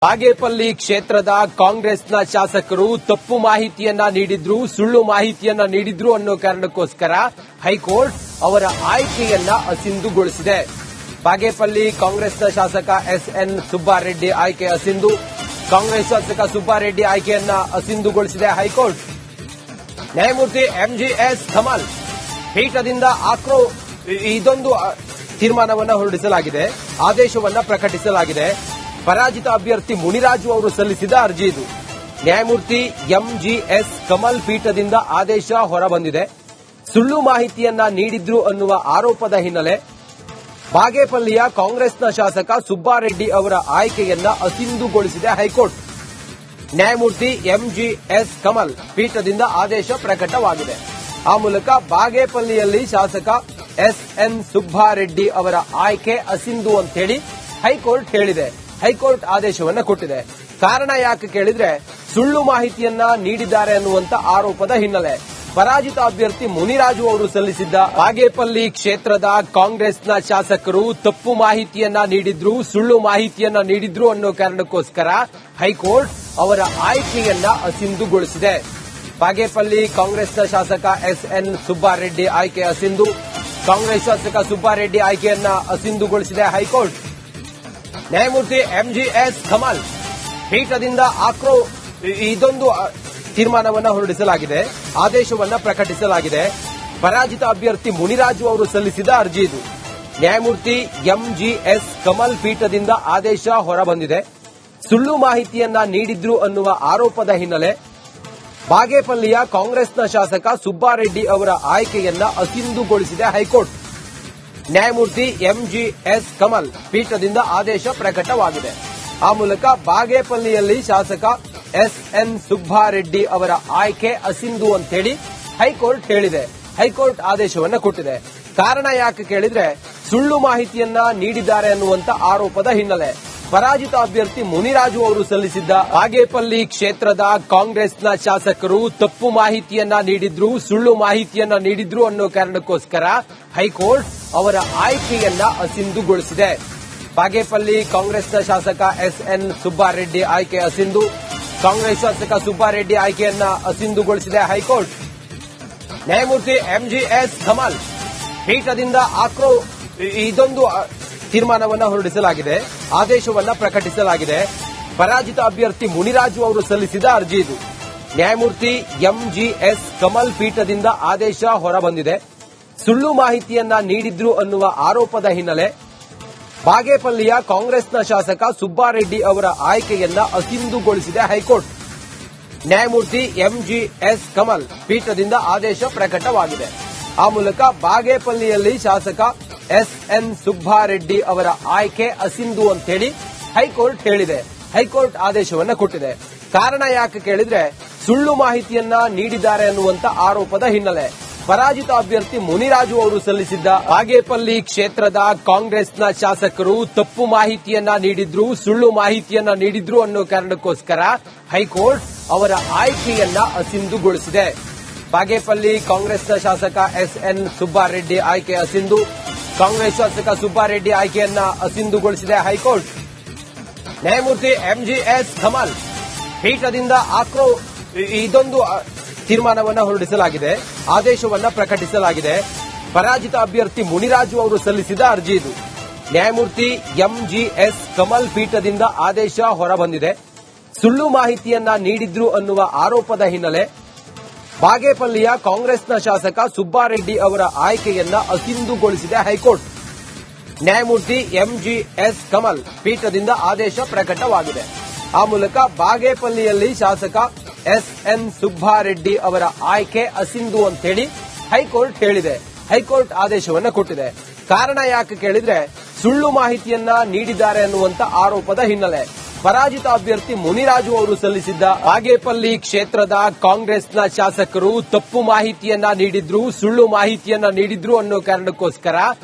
ಬಾಗೇಪಲ್ಲಿ ಕ್ಷೇತ್ರದ ಕಾಂಗ್ರೆಸ್ನ ಶಾಸಕರು ತಪ್ಪು ಮಾಹಿತಿಯನ್ನ ನೀಡಿದ್ರು, ಸುಳ್ಳು ಮಾಹಿತಿಯನ್ನ ನೀಡಿದ್ರು ಅನ್ನೋ ಕಾರಣಕ್ಕೋಸ್ಕರ ಹೈಕೋರ್ಟ್ ಅವರ ಆಯ್ಕೆಯನ್ನ ಅಸಿಂಧುಗೊಳಿಸಿದೆ. ಬಾಗೇಪಲ್ಲಿ ಕಾಂಗ್ರೆಸ್ನ ಶಾಸಕ ಎಸ್ಎನ್ ಸುಬ್ಬಾರೆಡ್ಡಿ ಆಯ್ಕೆ ಅಸಿಂಧು. ಕಾಂಗ್ರೆಸ್ ಶಾಸಕ ಸುಬ್ಬಾರೆಡ್ಡಿ ಆಯ್ಕೆಯನ್ನ ಅಸಿಂಧುಗೊಳಿಸಿದೆ ಹೈಕೋರ್ಟ್. ನ್ಯಾಯಮೂರ್ತಿ ಎಂಜಿಎಸ್ ಕಮಲ್ ಪೀಠದಿಂದ ಇದೊಂದು ತೀರ್ಮಾನವನ್ನು ಹೊರಡಿಸಲಾಗಿದೆ, ಆದೇಶವನ್ನ ಪ್ರಕಟಿಸಲಾಗಿದೆ. ಪರಾಜಿತ ಅಭ್ಯರ್ಥಿ ಮುನಿರಾಜು ಅವರು ಸಲ್ಲಿಸಿದ ಅರ್ಜಿ ಇದು. ನ್ಯಾಯಮೂರ್ತಿ ಎಂಜಿಎಸ್ ಕಮಲ್ ಪೀಠದಿಂದ ಆದೇಶ ಹೊರಬಂದಿದೆ. ಸುಳ್ಳು ಮಾಹಿತಿಯನ್ನ ನೀಡಿದ್ರು ಅನ್ನುವ ಆರೋಪದ ಹಿನ್ನೆಲೆ ಬಾಗೇಪಲ್ಲಿಯ ಕಾಂಗ್ರೆಸ್ನ ಶಾಸಕ ಸುಬ್ಬಾರೆಡ್ಡಿ ಅವರ ಆಯ್ಕೆಯನ್ನ ಅಸಿಂಧುಗೊಳಿಸಿದೆ ಹೈಕೋರ್ಟ್. ನ್ಯಾಯಮೂರ್ತಿ ಎಂಜಿಎಸ್ ಕಮಲ್ ಪೀಠದಿಂದ ಆದೇಶ ಪ್ರಕಟವಾಗಿದೆ. ಆ ಮೂಲಕ ಬಾಗೇಪಲ್ಲಿಯಲ್ಲಿ ಶಾಸಕ ಎಸ್ಎನ್ ಸುಬ್ಬಾರೆಡ್ಡಿ ಅವರ ಆಯ್ಕೆ ಅಸಿಂಧು ಅಂತ ಹೇಳಿ ಹೈಕೋರ್ಟ್ ಹೇಳಿದೆ. ಹೈಕೋರ್ಟ್ ಆದೇಶವನ್ನ ಕೊಟ್ಟಿದೆ. ಕಾರಣ ಯಾಕೆ ಕೇಳಿದ್ರೆ, ಸುಳ್ಳು ಮಾಹಿತಿಯನ್ನ ನೀಡಿದ್ದಾರೆ ಅನ್ನುವಂತ ಆರೋಪದ ಹಿನ್ನೆಲೆ ಪರಾಜಿತ ಅಭ್ಯರ್ಥಿ ಮುನಿರಾಜು ಅವರು ಸಲ್ಲಿಸಿದ್ದ ಬಾಗೇಪಲ್ಲಿ ಕ್ಷೇತ್ರದ ಕಾಂಗ್ರೆಸ್ನ ಶಾಸಕರು ತಪ್ಪು ಮಾಹಿತಿಯನ್ನ ನೀಡಿದ್ರು, ಸುಳ್ಳು ಮಾಹಿತಿಯನ್ನ ನೀಡಿದ್ರು ಅನ್ನೋ ಕಾರಣಕ್ಕೋಸ್ಕರ ಹೈಕೋರ್ಟ್ ಅವರ ಆಯ್ಕೆಯನ್ನ ಅಸಿಂಧುಗೊಳಿಸಿದೆ. ಬಾಗೇಪಲ್ಲಿ ಕಾಂಗ್ರೆಸ್ನ ಶಾಸಕ ಎಸ್ಎನ್ ಸುಬ್ಬಾರೆಡ್ಡಿ ಆಯ್ಕೆ ಅಸಿಂಧು. ಕಾಂಗ್ರೆಸ್ ಶಾಸಕ ಸುಬ್ಬಾರೆಡ್ಡಿ ಆಯ್ಕೆಯನ್ನ ಅಸಿಂಧುಗೊಳಿಸಿದೆ ಹೈಕೋರ್ಟ್. ನ್ಯಾಯಮೂರ್ತಿ ಎಂಜಿಎಸ್ ಕಮಲ್ ಪೀಠದಿಂದ ಇದೊಂದು ತೀರ್ಮಾನವನ್ನು ಹೊರಡಿಸಲಾಗಿದೆ, ಆದೇಶವನ್ನ ಪ್ರಕಟಿಸಲಾಗಿದೆ. ಪರಾಜಿತ ಅಭ್ಯರ್ಥಿ ಮುನಿರಾಜು ಅವರು ಸಲ್ಲಿಸಿದ ಅರ್ಜಿ ಇದು. ನ್ಯಾಯಮೂರ್ತಿ ಎಂಜಿಎಸ್ ಕಮಲ್ ಪೀಠದಿಂದ ಆದೇಶ ಹೊರಬಂದಿದೆ. ಸುಳ್ಳು ಮಾಹಿತಿಯನ್ನ ನೀಡಿದ್ರು ಅನ್ನುವ ಆರೋಪದ ಹಿನ್ನೆಲೆ ಬಾಗೇಪಲ್ಲಿಯ ಕಾಂಗ್ರೆಸ್ನ ಶಾಸಕ ಸುಬ್ಬಾರೆಡ್ಡಿ ಅವರ ಆಯ್ಕೆಯನ್ನ ಅಸಿಂಧುಗೊಳಿಸಿದೆ ಹೈಕೋರ್ಟ್. ನ್ಯಾಯಮೂರ್ತಿ ಎಂಜಿಎಸ್ ಕಮಲ್ ಪೀಠದಿಂದ ಆದೇಶ ಪ್ರಕಟವಾಗಿದೆ. ಆ ಮೂಲಕ ಬಾಗೇಪಲ್ಲಿಯಲ್ಲಿ ಶಾಸಕ ಎಸ್ಎನ್ ಸುಬ್ಬಾರೆಡ್ಡಿ ಅವರ ಆಯ್ಕೆ ಅಸಿಂಧು ಅಂತ ಹೇಳಿ ಹೈಕೋರ್ಟ್ ಹೇಳಿದೆ. ಹೈಕೋರ್ಟ್ ಆದೇಶವನ್ನ ಕೊಟ್ಟಿದೆ. ಕಾರಣ ಯಾಕೆ ಕೇಳಿದ್ರೆ, ಸುಳ್ಳು ಮಾಹಿತಿಯನ್ನ ನೀಡಿದ್ದಾರೆ ಅನ್ನುವಂತ ಆರೋಪದ ಹಿನ್ನೆಲೆ ಪರಾಜಿತ ಅಭ್ಯರ್ಥಿ ಮುನಿರಾಜು ಅವರು ಸಲ್ಲಿಸಿದ್ದ ಬಾಗೇಪಲ್ಲಿ ಕ್ಷೇತ್ರದ ಕಾಂಗ್ರೆಸ್ನ ಶಾಸಕರು ತಪ್ಪು ಮಾಹಿತಿಯನ್ನ ನೀಡಿದ್ರು, ಸುಳ್ಳು ಮಾಹಿತಿಯನ್ನ ನೀಡಿದ್ರು ಅನ್ನೋ ಕಾರಣಕ್ಕೋಸ್ಕರ ಹೈಕೋರ್ಟ್ ಅವರ ಆಯ್ಕೆಯನ್ನ ಅಸಿಂಧುಗೊಳಿಸಿದೆ. ಬಾಗೇಪಲ್ಲಿ ಕಾಂಗ್ರೆಸ್ನ ಶಾಸಕ ಎಸ್ಎನ್ ಸುಬ್ಬಾರೆಡ್ಡಿ ಆಯ್ಕೆ ಅಸಿಂಧು. ಕಾಂಗ್ರೆಸ್ ಶಾಸಕ ಸುಬ್ಬಾರೆಡ್ಡಿ ಆಯ್ಕೆಯನ್ನ ಅಸಿಂಧುಗೊಳಿಸಿದೆ ಹೈಕೋರ್ಟ್. ನ್ಯಾಯಮೂರ್ತಿ ಎಂಜಿಎಸ್ ಕಮಲ್ ಪೀಠದಿಂದ ಇದೊಂದು ತೀರ್ಮಾನವನ್ನು ಹೊರಡಿಸಲಾಗಿದೆ, ಆದೇಶವನ್ನ ಪ್ರಕಟಿಸಲಾಗಿದೆ. ಪರಾಜಿತ ಅಭ್ಯರ್ಥಿ ಮುನಿರಾಜು ಅವರು ಸಲ್ಲಿಸಿದ ಅರ್ಜಿ ಇದು. ನ್ಯಾಯಮೂರ್ತಿ ಎಂಜಿಎಸ್ ಕಮಲ್ ಪೀಠದಿಂದ ಆದೇಶ ಹೊರಬಂದಿದೆ. ಸುಳ್ಳು ಮಾಹಿತಿಯನ್ನ ನೀಡಿದ್ರು ಅನ್ನುವ ಆರೋಪದ ಹಿನ್ನೆಲೆ ಬಾಗೇಪಲ್ಲಿಯ ಕಾಂಗ್ರೆಸ್ನ ಶಾಸಕ ಸುಬ್ಬಾರೆಡ್ಡಿ ಅವರ ಆಯ್ಕೆಯನ್ನ ಅಸಿಂಧುಗೊಳಿಸಿದೆ ಹೈಕೋರ್ಟ್. ನ್ಯಾಯಮೂರ್ತಿ ಎಂಜಿಎಸ್ ಕಮಲ್ ಪೀಠದಿಂದ ಆದೇಶ ಪ್ರಕಟವಾಗಿದೆ. ಆ ಮೂಲಕ ಬಾಗೇಪಲ್ಲಿಯಲ್ಲಿ ಶಾಸಕ ಎಸ್ಎನ್ ಸುಬ್ಬಾರೆಡ್ಡಿ ಅವರ ಆಯ್ಕೆ ಅಸಿಂಧು ಅಂತ ಹೇಳಿ ಹೈಕೋರ್ಟ್ ಹೇಳಿದೆ. ಹೈಕೋರ್ಟ್ ಆದೇಶವನ್ನ ಕೊಟ್ಟಿದೆ. ಕಾರಣ ಯಾಕೆ ಕೇಳಿದ್ರೆ, ಸುಳ್ಳು ಮಾಹಿತಿಯನ್ನ ನೀಡಿದ್ದಾರೆ ಅನ್ನುವಂತ ಆರೋಪದ ಹಿನ್ನೆಲೆ ಪರಾಜಿತ ಅಭ್ಯರ್ಥಿ ಮುನಿರಾಜು ಅವರು ಸಲ್ಲಿಸಿದ್ದ ಬಾಗೇಪಲ್ಲಿ ಕ್ಷೇತ್ರದ ಕಾಂಗ್ರೆಸ್ನ ಶಾಸಕರು ತಪ್ಪು ಮಾಹಿತಿಯನ್ನ ನೀಡಿದ್ರು, ಸುಳ್ಳು ಮಾಹಿತಿಯನ್ನ ನೀಡಿದ್ರು ಅನ್ನೋ ಕಾರಣಕ್ಕೋಸ್ಕರ ಹೈಕೋರ್ಟ್ ಅವರ ಆಯ್ಕೆಯನ್ನ ಅಸಿಂಧುಗೊಳಿಸಿದೆ. ಬಾಗೇಪಲ್ಲಿ ಕಾಂಗ್ರೆಸ್ನ ಶಾಸಕ ಎಸ್ಎನ್ ಸುಬ್ಬಾರೆಡ್ಡಿ ಆಯ್ಕೆ ಅಸಿಂಧು. ಕಾಂಗ್ರೆಸ್ ಶಾಸಕ ಸುಬ್ಬಾರೆಡ್ಡಿ ಆಯ್ಕೆಯನ್ನ ಅಸಿಂಧುಗೊಳಿಸಿದೆ ಹೈಕೋರ್ಟ್. ನ್ಯಾಯಮೂರ್ತಿ ಎಂಜಿಎಸ್ ಕಮಲ್ ಪೀಠದಿಂದ ಇದೊಂದು ತೀರ್ಮಾನವನ್ನು ಹೊರಡಿಸಲಾಗಿದೆ, ಆದೇಶವನ್ನ ಪ್ರಕಟಿಸಲಾಗಿದೆ. ಪರಾಜಿತ ಅಭ್ಯರ್ಥಿ ಮುನಿರಾಜು ಅವರು ಸಲ್ಲಿಸಿದ ಅರ್ಜಿ ಇದು. ನ್ಯಾಯಮೂರ್ತಿ ಎಂಜಿಎಸ್ ಕಮಲ್ ಪೀಠದಿಂದ ಆದೇಶ ಹೊರಬಂದಿದೆ. ಸುಳ್ಳು ಮಾಹಿತಿಯನ್ನ ನೀಡಿದ್ರು ಅನ್ನುವ ಆರೋಪದ ಹಿನ್ನೆಲೆ ಬಾಗೇಪಲ್ಲಿಯ ಕಾಂಗ್ರೆಸ್ನ ಶಾಸಕ ಸುಬ್ಬಾರೆಡ್ಡಿ ಅವರ ಆಯ್ಕೆಯನ್ನ ಅಸಿಂಧುಗೊಳಿಸಿದೆ ಹೈಕೋರ್ಟ್. ನ್ಯಾಯಮೂರ್ತಿ ಎಂಜಿಎಸ್ ಕಮಲ್ ಪೀಠದಿಂದ ಆದೇಶ ಪ್ರಕಟವಾಗಿದೆ. ಆ ಮೂಲಕ ಬಾಗೇಪಲ್ಲಿಯಲ್ಲಿ ಶಾಸಕ ಎಸ್ಎನ್ ಸುಬ್ಬಾರೆಡ್ಡಿ ಅವರ ಆಯ್ಕೆ ಅಸಿಂಧು ಅಂತ ಹೇಳಿ ಹೈಕೋರ್ಟ್ ಹೇಳಿದೆ. ಹೈಕೋರ್ಟ್ ಆದೇಶವನ್ನ ಕೊಟ್ಟಿದೆ. ಕಾರಣ ಯಾಕೆ ಕೇಳಿದ್ರೆ, ಸುಳ್ಳು ಮಾಹಿತಿಯನ್ನ ನೀಡಿದ್ದಾರೆ ಅನ್ನುವಂತ ಆರೋಪದ ಹಿನ್ನೆಲೆ ಪರಾಜಿತ ಅಭ್ಯರ್ಥಿ ಮುನಿರಾಜು ಅವರು ಸಲ್ಲಿಸಿದ್ದ ಬಾಗೇಪಲ್ಲಿ ಕ್ಷೇತ್ರದ ಕಾಂಗ್ರೆಸ್ನ ಶಾಸಕರು ತಪ್ಪು ಮಾಹಿತಿಯನ್ನ ನೀಡಿದ್ರು, ಸುಳ್ಳು ಮಾಹಿತಿಯನ್ನ ನೀಡಿದ್ರು ಅನ್ನೋ ಕಾರಣಕ್ಕೋಸ್ಕರ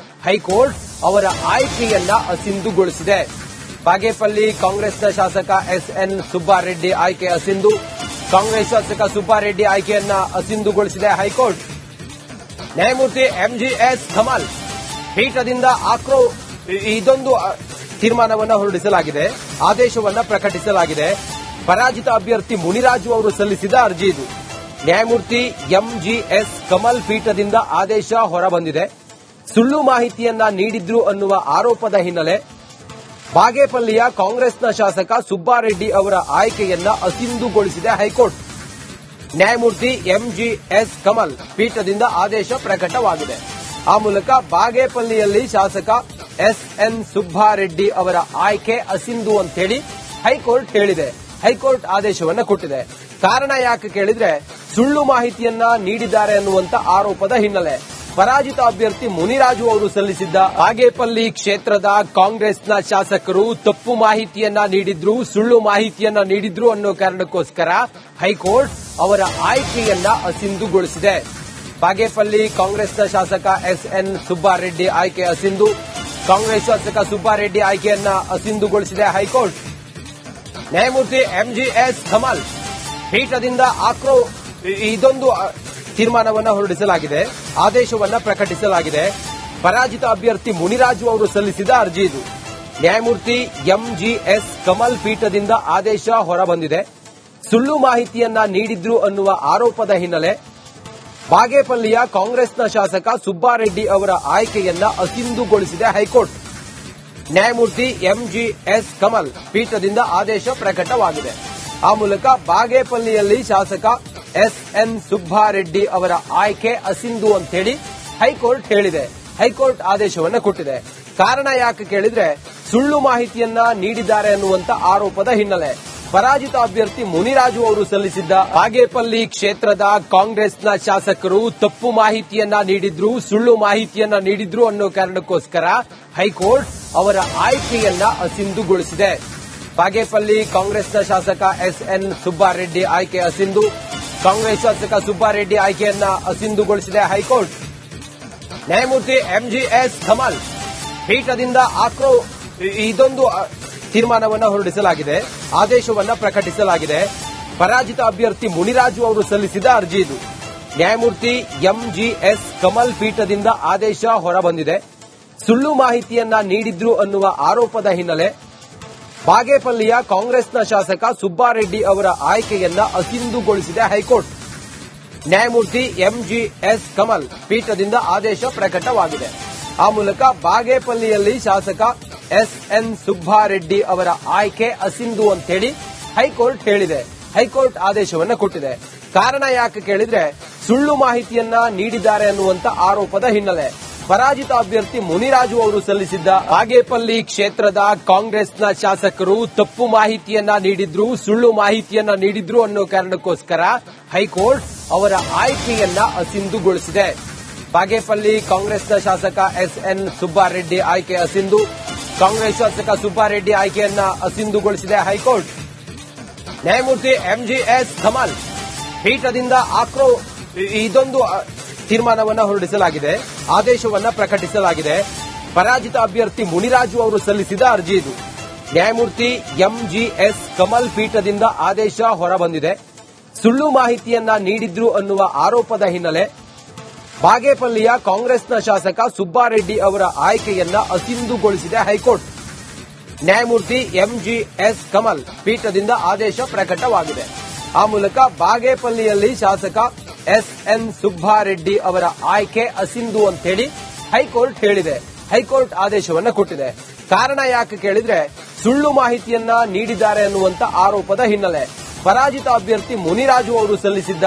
ಹೈಕೋರ್ಟ್ ಅವರ ಆಯ್ಕೆಯನ್ನ ಅಸಿಂಧುಗೊಳಿಸಿದೆ. ಬಾಗೇಪಲ್ಲಿ ಕಾಂಗ್ರೆಸ್ನ ಶಾಸಕ ಎಸ್ಎನ್ ಸುಬ್ಬಾರೆಡ್ಡಿ ಆಯ್ಕೆ ಅಸಿಂಧು. ಕಾಂಗ್ರೆಸ್ ಶಾಸಕ ಸುಬ್ಬಾರೆಡ್ಡಿ ಆಯ್ಕೆಯನ್ನ ಅಸಿಂಧುಗೊಳಿಸಿದೆ ಹೈಕೋರ್ಟ್. ನ್ಯಾಯಮೂರ್ತಿ ಎಂಜಿಎಸ್ ಕಮಲ್ ಪೀಠದಿಂದ ಇದೊಂದು ತೀರ್ಮಾನವನ್ನ ಹೊರಡಿಸಲಾಗಿದೆ, ಆದೇಶವನ್ನ ಪ್ರಕಟಿಸಲಾಗಿದೆ. ಪರಾಜಿತ ಅಭ್ಯರ್ಥಿ ಮುನಿರಾಜು ಅವರು ಸಲ್ಲಿಸಿದ ಅರ್ಜಿ ಇದು. ನ್ಯಾಯಮೂರ್ತಿ ಎಂಜಿಎಸ್ ಕಮಲ್ ಪೀಠದಿಂದ ಆದೇಶ ಹೊರಬಂದಿದೆ. ಸುಳ್ಳು ಮಾಹಿತಿಯನ್ನ ನೀಡಿದ್ರು ಅನ್ನುವ ಆರೋಪದ ಹಿನ್ನೆಲೆ ಬಾಗೇಪಲ್ಲಿಯ ಕಾಂಗ್ರೆಸ್ನ ಶಾಸಕ ಸುಬ್ಬಾರೆಡ್ಡಿ ಅವರ ಆಯ್ಕೆಯನ್ನ ಅಸಿಂಧುಗೊಳಿಸಿದೆ ಹೈಕೋರ್ಟ್. ನ್ಯಾಯಮೂರ್ತಿ ಎಂಜಿಎಸ್ ಕಮಲ್ ಪೀಠದಿಂದ ಆದೇಶ ಪ್ರಕಟವಾಗಿದೆ. ಆ ಮೂಲಕ ಬಾಗೇಪಲ್ಲಿಯಲ್ಲಿ ಶಾಸಕ ಎಸ್ಎನ್ ಸುಬ್ಬಾರೆಡ್ಡಿ ಅವರ ಆಯ್ಕೆ ಅಸಿಂಧು ಅಂತ ಹೇಳಿ ಹೈಕೋರ್ಟ್ ಹೇಳಿದೆ. ಹೈಕೋರ್ಟ್ ಆದೇಶವನ್ನ ಕೊಟ್ಟಿದೆ. ಕಾರಣ ಯಾಕೆ ಕೇಳಿದ್ರೆ, ಸುಳ್ಳು ಮಾಹಿತಿಯನ್ನ ನೀಡಿದ್ದಾರೆ ಅನ್ನುವಂತ ಆರೋಪದ ಹಿನ್ನೆಲೆ ಪರಾಜಿತ ಅಭ್ಯರ್ಥಿ ಮುನಿರಾಜು ಅವರು ಸಲ್ಲಿಸಿದ್ದ ಬಾಗೇಪಲ್ಲಿ ಕ್ಷೇತ್ರದ ಕಾಂಗ್ರೆಸ್ನ ಶಾಸಕರು ತಪ್ಪು ಮಾಹಿತಿಯನ್ನ ನೀಡಿದ್ರು, ಸುಳ್ಳು ಮಾಹಿತಿಯನ್ನ ನೀಡಿದ್ರು ಅನ್ನೋ ಕಾರಣಕ್ಕೋಸ್ಕರ ಹೈಕೋರ್ಟ್ ಅವರ ಆಯ್ಕೆಯನ್ನ ಅಸಿಂಧುಗೊಳಿಸಿದೆ. ಬಾಗೇಪಲ್ಲಿ ಕಾಂಗ್ರೆಸ್ನ ಶಾಸಕ ಎಸ್ಎನ್ ಸುಬ್ಬಾರೆಡ್ಡಿ ಆಯ್ಕೆ ಅಸಿಂಧು. ಕಾಂಗ್ರೆಸ್ ಶಾಸಕ ಸುಬ್ಬಾರೆಡ್ಡಿ ಆಯ್ಕೆಯನ್ನ ಅಸಿಂಧುಗೊಳಿಸಿದೆ ಹೈಕೋರ್ಟ್. ನ್ಯಾಯಮೂರ್ತಿ ಎಂಜಿಎಸ್ ಕಮಲ್ ಪೀಠದಿಂದ ಇದೊಂದು ತೀರ್ಮಾನವನ್ನ ಹೊರಡಿಸಲಾಗಿದೆ, ಆದೇಶವನ್ನ ಪ್ರಕಟಿಸಲಾಗಿದೆ. ಪರಾಜಿತ ಅಭ್ಯರ್ಥಿ ಮುನಿರಾಜು ಅವರು ಸಲ್ಲಿಸಿದ ಅರ್ಜಿ ಇದು. ನ್ಯಾಯಮೂರ್ತಿ ಎಂಜಿಎಸ್ ಕಮಲ್ ಪೀಠದಿಂದ ಆದೇಶ ಹೊರಬಂದಿದೆ. ಸುಳ್ಳು ಮಾಹಿತಿಯನ್ನ ನೀಡಿದ್ರು ಅನ್ನುವ ಆರೋಪದ ಹಿನ್ನೆಲೆ ಬಾಗೇಪಲ್ಲಿಯ ಕಾಂಗ್ರೆಸ್ನ ಶಾಸಕ ಸುಬ್ಬಾರೆಡ್ಡಿ ಅವರ ಆಯ್ಕೆಯನ್ನ ಅಸಿಂಧುಗೊಳಿಸಿದೆ ಹೈಕೋರ್ಟ್. ನ್ಯಾಯಮೂರ್ತಿ ಎಂಜಿಎಸ್ ಕಮಲ್ ಪೀಠದಿಂದ ಆದೇಶ ಪ್ರಕಟವಾಗಿದೆ. ಆ ಮೂಲಕ ಬಾಗೇಪಲ್ಲಿಯಲ್ಲಿ ಶಾಸಕ ಎಸ್ಎನ್ ಸುಬ್ಬಾರೆಡ್ಡಿ ಅವರ ಆಯ್ಕೆ ಅಸಿಂಧು ಅಂತ ಹೇಳಿ ಹೈಕೋರ್ಟ್ ಹೇಳಿದೆ. ಹೈಕೋರ್ಟ್ ಆದೇಶವನ್ನ ಕೊಟ್ಟಿದೆ. ಕಾರಣ ಯಾಕೆ ಕೇಳಿದ್ರೆ, ಸುಳ್ಳು ಮಾಹಿತಿಯನ್ನ ನೀಡಿದ್ದಾರೆ ಅನ್ನುವಂತ ಆರೋಪದ ಹಿನ್ನೆಲೆ ಪರಾಜಿತ ಅಭ್ಯರ್ಥಿ ಮುನಿರಾಜು ಅವರು ಸಲ್ಲಿಸಿದ್ದ ಬಾಗೇಪಲ್ಲಿ ಕ್ಷೇತ್ರದ ಕಾಂಗ್ರೆಸ್ನ ಶಾಸಕರು ತಪ್ಪು ಮಾಹಿತಿಯನ್ನ ನೀಡಿದ್ರು, ಸುಳ್ಳು ಮಾಹಿತಿಯನ್ನ ನೀಡಿದ್ರು ಅನ್ನೋ ಕಾರಣಕ್ಕೋಸ್ಕರ ಹೈಕೋರ್ಟ್ ಅವರ ಆಯ್ಕೆಯನ್ನ ಅಸಿಂಧುಗೊಳಿಸಿದೆ. ಬಾಗೇಪಲ್ಲಿ ಕಾಂಗ್ರೆಸ್ನ ಶಾಸಕ ಎಸ್ಎನ್ ಸುಬ್ಬಾರೆಡ್ಡಿ ಆಯ್ಕೆ ಅಸಿಂಧು. ಕಾಂಗ್ರೆಸ್ ಶಾಸಕ ಸುಬ್ಬಾರೆಡ್ಡಿ ಆಯ್ಕೆಯನ್ನ ಅಸಿಂಧುಗೊಳಿಸಿದೆ ಹೈಕೋರ್ಟ್. ನ್ಯಾಯಮೂರ್ತಿ ಎಂಜಿಎಸ್ ಕಮಲ್ ಪೀಠದಿಂದ ಇದೊಂದು ತೀರ್ಮಾನವನ್ನ ಹೊರಡಿಸಲಾಗಿದೆ, ಆದೇಶವನ್ನ ಪ್ರಕಟಿಸಲಾಗಿದೆ. ಪರಾಜಿತ ಅಭ್ಯರ್ಥಿ ಮುನಿರಾಜು ಅವರು ಸಲ್ಲಿಸಿದ ಅರ್ಜಿ ಇದು. ನ್ಯಾಯಮೂರ್ತಿ ಎಂಜಿಎಸ್ ಕಮಲ್ ಪೀಠದಿಂದ ಆದೇಶ ಹೊರಬಂದಿದೆ. ಸುಳ್ಳು ಮಾಹಿತಿಯನ್ನ ನೀಡಿದ್ರು ಅನ್ನುವ ಆರೋಪದ ಹಿನ್ನೆಲೆ ಬಾಗೇಪಲ್ಲಿಯ ಕಾಂಗ್ರೆಸ್ನ ಶಾಸಕ ಸುಬ್ಬಾರೆಡ್ಡಿ ಅವರ ಆಯ್ಕೆಯನ್ನ ಅಸಿಂಧುಗೊಳಿಸಿದೆ ಹೈಕೋರ್ಟ್. ನ್ಯಾಯಮೂರ್ತಿ ಎಂಜಿಎಸ್ ಕಮಲ್ ಪೀಠದಿಂದ ಆದೇಶ ಪ್ರಕಟವಾಗಿದೆ. ಆ ಮೂಲಕ ಬಾಗೇಪಲ್ಲಿಯಲ್ಲಿ ಶಾಸಕ ಎಸ್ಎನ್ ಸುಬ್ಬಾರೆಡ್ಡಿ ಅವರ ಆಯ್ಕೆ ಅಸಿಂಧು ಅಂತ ಹೇಳಿ ಹೈಕೋರ್ಟ್ ಹೇಳಿದೆ. ಹೈಕೋರ್ಟ್ ಆದೇಶವನ್ನ ಕೊಟ್ಟಿದೆ. ಕಾರಣ ಯಾಕೆ ಕೇಳಿದ್ರೆ, ಸುಳ್ಳು ಮಾಹಿತಿಯನ್ನ ನೀಡಿದ್ದಾರೆ ಅನ್ನುವಂತ ಆರೋಪದ ಹಿನ್ನೆಲೆ ಪರಾಜಿತ ಅಭ್ಯರ್ಥಿ ಮುನಿರಾಜು ಅವರು ಸಲ್ಲಿಸಿದ್ದ ಬಾಗೇಪಲ್ಲಿ ಕ್ಷೇತ್ರದ ಕಾಂಗ್ರೆಸ್ನ ಶಾಸಕರು ತಪ್ಪು ಮಾಹಿತಿಯನ್ನ ನೀಡಿದ್ರು, ಸುಳ್ಳು ಮಾಹಿತಿಯನ್ನ ನೀಡಿದ್ರು ಅನ್ನೋ ಕಾರಣಕ್ಕೋಸ್ಕರ ಹೈಕೋರ್ಟ್ ಅವರ ಆಯ್ಕೆಯನ್ನ ಅಸಿಂಧುಗೊಳಿಸಿದೆ. ಬಾಗೇಪಲ್ಲಿ ಕಾಂಗ್ರೆಸ್ನ ಶಾಸಕ ಎಸ್ಎನ್ ಸುಬ್ಬಾರೆಡ್ಡಿ ಆಯ್ಕೆ ಅಸಿಂಧು. ಕಾಂಗ್ರೆಸ್ ಶಾಸಕ ಸುಬ್ಬಾರೆಡ್ಡಿ ಆಯ್ಕೆಯನ್ನ ಅಸಿಂಧುಗೊಳಿಸಿದೆ ಹೈಕೋರ್ಟ್. ನ್ಯಾಯಮೂರ್ತಿ ಎಂಜಿಎಸ್ ಕಮಲ್ ಪೀಠದಿಂದ ಇದೊಂದು ತೀರ್ಮಾನವನ್ನ ಹೊರಡಿಸಲಾಗಿದೆ, ಆದೇಶವನ್ನ ಪ್ರಕಟಿಸಲಾಗಿದೆ. ಪರಾಜಿತ ಅಭ್ಯರ್ಥಿ ಮುನಿರಾಜು ಅವರು ಸಲ್ಲಿಸಿದ ಅರ್ಜಿ ಇದು. ನ್ಯಾಯಮೂರ್ತಿ ಎಂಜಿಎಸ್ ಕಮಲ್ ಪೀಠದಿಂದ ಆದೇಶ ಹೊರಬಂದಿದೆ. ಸುಳ್ಳು ಮಾಹಿತಿಯನ್ನ ನೀಡಿದ್ರು ಅನ್ನುವ ಆರೋಪದ ಹಿನ್ನೆಲೆ ಬಾಗೇಪಲ್ಲಿಯ ಕಾಂಗ್ರೆಸ್ನ ಶಾಸಕ ಸುಬ್ಬಾರೆಡ್ಡಿ ಅವರ ಆಯ್ಕೆಯನ್ನ ಅಸಿಂಧುಗೊಳಿಸಿದೆ ಹೈಕೋರ್ಟ್. ನ್ಯಾಯಮೂರ್ತಿ ಎಂಜಿಎಸ್ ಕಮಲ್ ಪೀಠದಿಂದ ಆದೇಶ ಪ್ರಕಟವಾಗಿದೆ. ಆ ಮೂಲಕ ಬಾಗೇಪಲ್ಲಿಯಲ್ಲಿ ಶಾಸಕ ಎಸ್ಎನ್ ಸುಬ್ಬಾರೆಡ್ಡಿ ಅವರ ಆಯ್ಕೆ ಅಸಿಂಧು ಅಂತ ಹೇಳಿ ಹೈಕೋರ್ಟ್ ಹೇಳಿದೆ. ಹೈಕೋರ್ಟ್ ಆದೇಶವನ್ನ ಕೊಟ್ಟಿದೆ. ಕಾರಣ ಯಾಕೆ ಕೇಳಿದ್ರೆ, ಸುಳ್ಳು ಮಾಹಿತಿಯನ್ನ ನೀಡಿದ್ದಾರೆ ಅನ್ನುವಂತ ಆರೋಪದ ಹಿನ್ನೆಲೆ ಪರಾಜಿತ ಅಭ್ಯರ್ಥಿ ಮುನಿರಾಜು ಅವರು ಸಲ್ಲಿಸಿದ್ದ